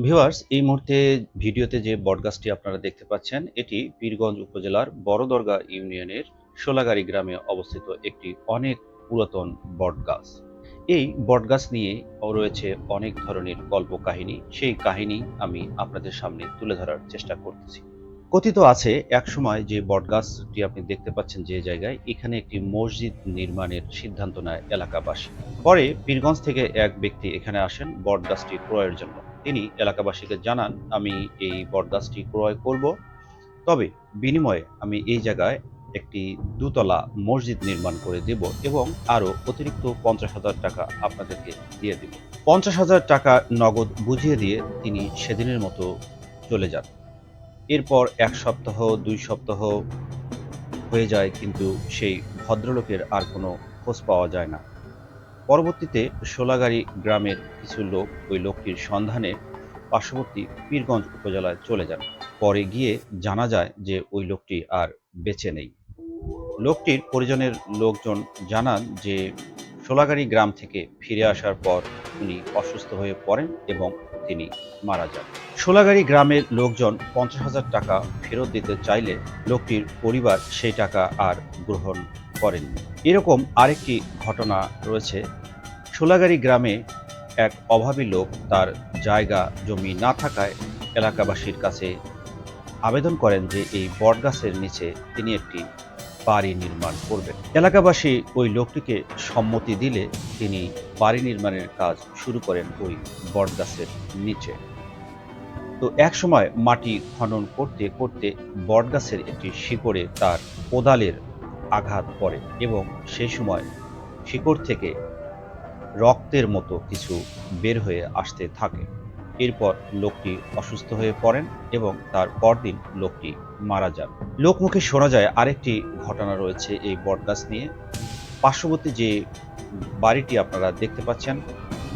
Viewers, এই মুহূর্তে ভিডিওতে যে বটগাছটি আপনারা দেখতে পাচ্ছেন, এটি পীরগঞ্জ উপজেলার বড়দরগা ইউনিয়নের শোলাগাড়ী গ্রামে অবস্থিত একটি অনেক পুরাতন বটগাছ। এই বটগাছ নিয়ে রয়েছে অনেক ধরনের কল্পকাহিনী। সেই কাহিনী আমি আপনাদের সামনে তুলে ধরার চেষ্টা করতেছি। কথিত আছে একসময় যে বটগাছটি আপনি দেখতে পাচ্ছেন যে জায়গায়, এখানে একটি মসজিদ নির্মাণের সিদ্ধান্ত নেয় এলাকাবাসী। পরে পীরগঞ্জ থেকে এক ব্যক্তি এখানে আসেন বটগাছটি ক্রয়ের জন্য। তিনি এলাকাবাসীকে জানান, আমি এই বটগাছটি ক্রয় করব, তবে বিনিময়ে আমি এই জায়গায় একটি দোতলা মসজিদ নির্মাণ করে দেব এবং আরও অতিরিক্ত 50,000 টাকা আপনাদেরকে দিয়ে দেব। 50,000 টাকা নগদ বুঝিয়ে দিয়ে তিনি সেদিনের মতো চলে যান। এরপর ১ সপ্তাহ ২ সপ্তাহ হয়ে যায়, কিন্তু সেই ভদ্রলোকের আর কোনো খোঁজ পাওয়া যায় না। পরবর্তীতে শোলাগাড়ী গ্রামের কিছু লোক ওই লোকটির সন্ধানে পার্শ্ববর্তী পীরগঞ্জ উপজেলায় চলে যান। পরে গিয়ে জানা যায় যে ওই লোকটি আর বেঁচে নেই। লোকটির পরিজনের লোকজন জানান যে শোলাগাড়ী গ্রাম থেকে ফিরে আসার পর উনি অসুস্থ হয়ে পড়েন এবং তিনি মারা যান। শোলাগাড়ী গ্রামের লোকজন 50,000 টাকা ফেরত দিতে চাইলে লোকটির পরিবার সেই টাকা আর গ্রহণ করেননি। এরকম আরেকটি ঘটনা রয়েছে। শোলাগাড়ী গ্রামে এক অভাবী লোক তার জায়গা জমি না থাকায় এলাকাবাসীর কাছে আবেদন করেন যে এই বটগাছের নিচে তিনি একটি বাড়ি নির্মাণ করবেন। এলাকাবাসী ওই লোকটিকে সম্মতি দিলে তিনি বাড়ি নির্মাণের কাজ শুরু করেন ওই বটগাছের নিচে। তো একসময় মাটি খনন করতে করতে বটগাছের একটি শিকড়ে তার কোদালের আঘাত পড়ে এবং সেই সময় শিকড় থেকে রক্তের মতো কিছু বের হয়ে আসতে থাকে। এরপর লোকটি অসুস্থ হয়ে পড়েন এবং তার পরদিন লোকটি মারা যান। লোকমুখে শোনা যায় আরেকটি ঘটনা রয়েছে এই বটগাছ নিয়ে। পার্শ্ববর্তী যে বাড়িটি আপনারা দেখতে পাচ্ছেন,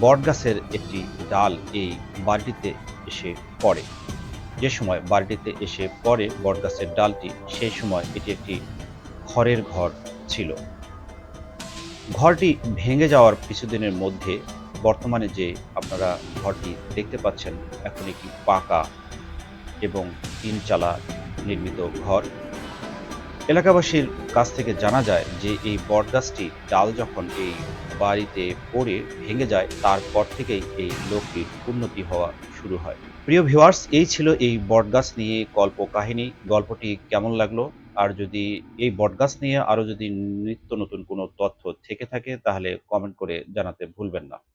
বটগাছের একটি ডাল এই বাড়িটিতে এসে পড়ে। যে সময় বাড়িটিতে এসে পড়ে বটগাছের ডালটি, সেই সময় এটি একটি খড়ের ঘর ছিল। ঘরটি ভেঙে যাওয়ার কিছুদিনের মধ্যে বর্তমানে যে আপনারা ঘরটি দেখতে পাচ্ছেন, এখন একটি পাকা এবং ৩ চালা নির্মিত ঘর। এলাকাবাসীর কাছ থেকে জানা যায় যে এই বটগাছটি ডাল যখন এই বাড়িতে পড়ে ভেঙে যায়, তারপর থেকেই এই লোকটির উন্নতি হওয়া শুরু হয়। প্রিয় ভিউয়ার্স, এই ছিল এই বটগাছ নিয়ে কল্পকাহিনী। গল্পটি কেমন লাগলো? আর যদি এই বটগাছ নিয়ে আরো যদি নিত্য নতুন কোনো তথ্য থেকে থাকে তাহলে কমেন্ট করে জানাতে ভুলবেন না।